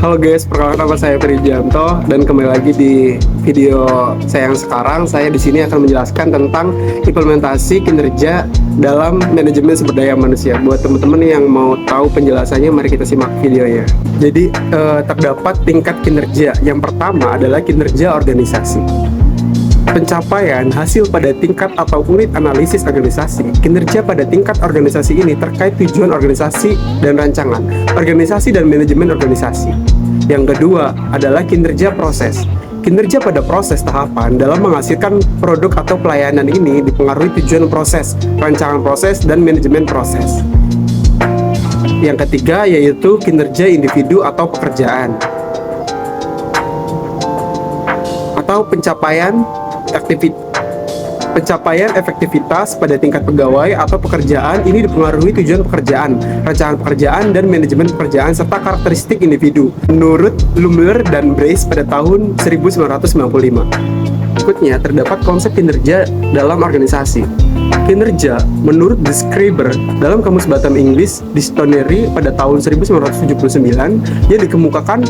Halo guys, perkenalkan nama saya Prijanto dan kembali lagi di video saya yang sekarang. Saya di sini akan menjelaskan tentang implementasi kinerja dalam manajemen sumber daya manusia. Buat teman-teman yang mau tahu penjelasannya, mari kita simak videonya. Jadi terdapat tingkat kinerja. Yang pertama adalah kinerja organisasi. Pencapaian hasil pada tingkat atau unit analisis organisasi. Kinerja pada tingkat organisasi ini terkait tujuan organisasi dan rancangan, organisasi dan manajemen organisasi. Yang kedua adalah kinerja proses. Kinerja pada proses tahapan dalam menghasilkan produk atau pelayanan ini dipengaruhi tujuan proses, rancangan proses, dan manajemen proses. Yang ketiga yaitu kinerja individu atau pekerjaan atau pencapaian efektivitas pada tingkat pegawai atau pekerjaan ini dipengaruhi tujuan pekerjaan, rancangan pekerjaan, dan manajemen pekerjaan serta karakteristik individu menurut Lumler dan Brace pada tahun 1995. Berikutnya terdapat konsep kinerja dalam organisasi. Kinerja menurut Describer dalam Kamus Batam Inggris Dictionary pada tahun 1979 yang dikemukakan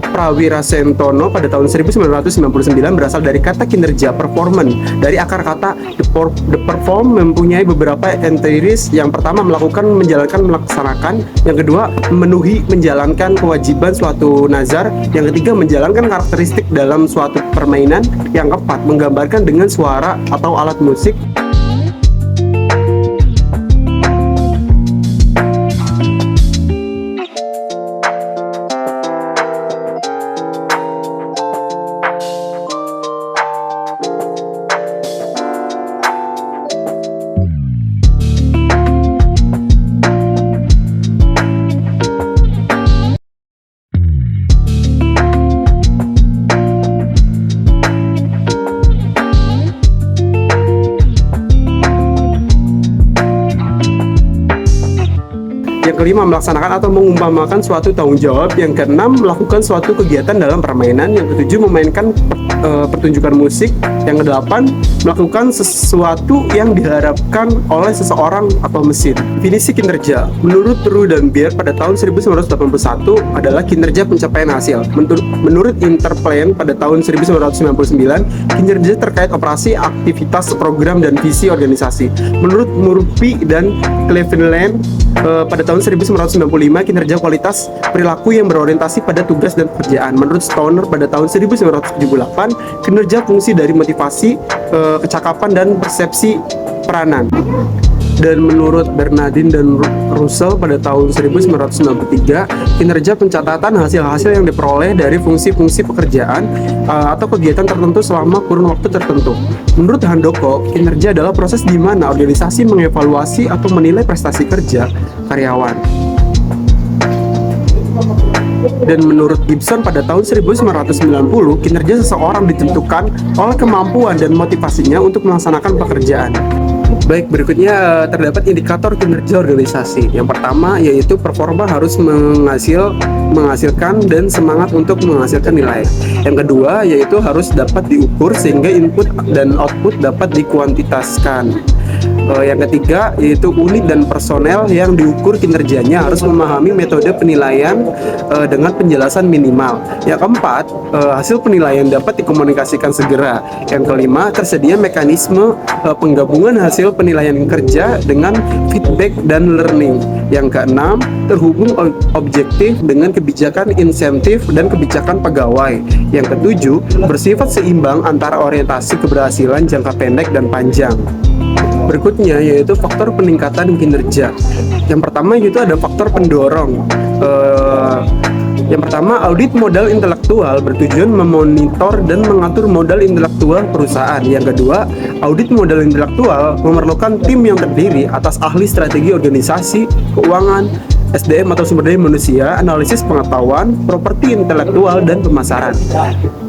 Prawira Sentono pada tahun 1999 berasal dari kata kinerja performance dari akar kata the perform mempunyai beberapa entities. Yang pertama melakukan, menjalankan, melaksanakan. Yang kedua memenuhi, menjalankan kewajiban suatu nazar. Yang ketiga menjalankan karakteristik dalam suatu permainan. Yang keempat menggambarkan dengan suara atau alat musik. Yang kelima melaksanakan atau mengumpamakan suatu tanggung jawab. Yang keenam melakukan suatu kegiatan dalam permainan. Yang ketujuh memainkan pertunjukan musik. Yang kedelapan melakukan sesuatu yang diharapkan oleh seseorang atau mesin. Definisi kinerja menurut Roux dan Beer pada tahun 1981 adalah kinerja pencapaian hasil. Menurut Interplan pada tahun 1999 kinerja terkait operasi, aktivitas, program, dan visi organisasi. Menurut Murphy dan Cleveland pada tahun 1995 kinerja kualitas perilaku yang berorientasi pada tugas dan pekerjaan. Menurut Stoner pada tahun 1978 kinerja fungsi dari motivasi, kecakapan, dan persepsi peranan. Dan menurut Bernardin dan Russell pada tahun 1993 kinerja pencatatan hasil-hasil yang diperoleh dari fungsi-fungsi pekerjaan atau kegiatan tertentu selama kurun waktu tertentu. Menurut Handoko, kinerja adalah proses di mana organisasi mengevaluasi atau menilai prestasi kerja karyawan. Dan menurut Gibson pada tahun 1990 kinerja seseorang ditentukan oleh kemampuan dan motivasinya untuk melaksanakan pekerjaan. Baik, berikutnya terdapat indikator kinerja organisasi. Yang pertama yaitu performa harus menghasilkan dan semangat untuk menghasilkan nilai. Yang kedua yaitu harus dapat diukur sehingga input dan output dapat dikuantitaskan. Yang ketiga yaitu unit dan personel yang diukur kinerjanya harus memahami metode penilaian dengan penjelasan minimal. Yang keempat, hasil penilaian dapat dikomunikasikan segera. Yang kelima, tersedia mekanisme penggabungan hasil penilaian kerja dengan feedback dan learning. Yang keenam, terhubung objektif dengan kebijakan insentif dan kebijakan pegawai. Yang ketujuh, bersifat seimbang antara orientasi keberhasilan jangka pendek dan panjang. Berikutnya yaitu faktor peningkatan kinerja. Yang pertama yaitu ada faktor pendorong. Yang pertama, audit modal intelektual bertujuan memonitor dan mengatur modal intelektual perusahaan. Yang kedua, audit modal intelektual memerlukan tim yang terdiri atas ahli strategi organisasi, keuangan, SDM atau sumber daya manusia, analisis pengetahuan, properti intelektual, dan pemasaran.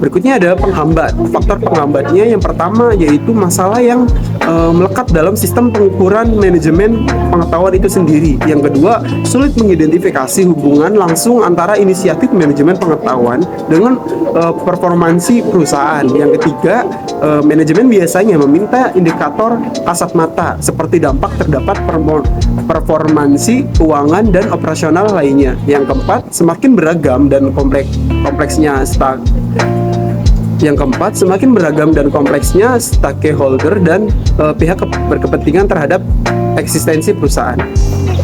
Berikutnya ada penghambat. Faktor penghambatnya yang pertama yaitu masalah yang melekat dalam sistem pengukuran manajemen pengetahuan itu sendiri. Yang kedua, sulit mengidentifikasi hubungan langsung antara inisiatif manajemen pengetahuan dengan performansi perusahaan. Yang ketiga, manajemen biasanya meminta indikator kasat mata seperti dampak terdapat performansi keuangan dan kepentingan operasional lainnya. Yang keempat, semakin beragam dan kompleksnya stakeholder dan pihak berkepentingan terhadap eksistensi perusahaan.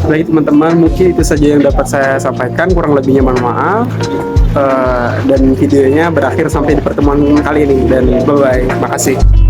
Baik teman-teman, mungkin itu saja yang dapat saya sampaikan. Kurang lebihnya mohon maaf. Dan videonya berakhir sampai di pertemuan kali ini. Dan bye-bye. Makasih.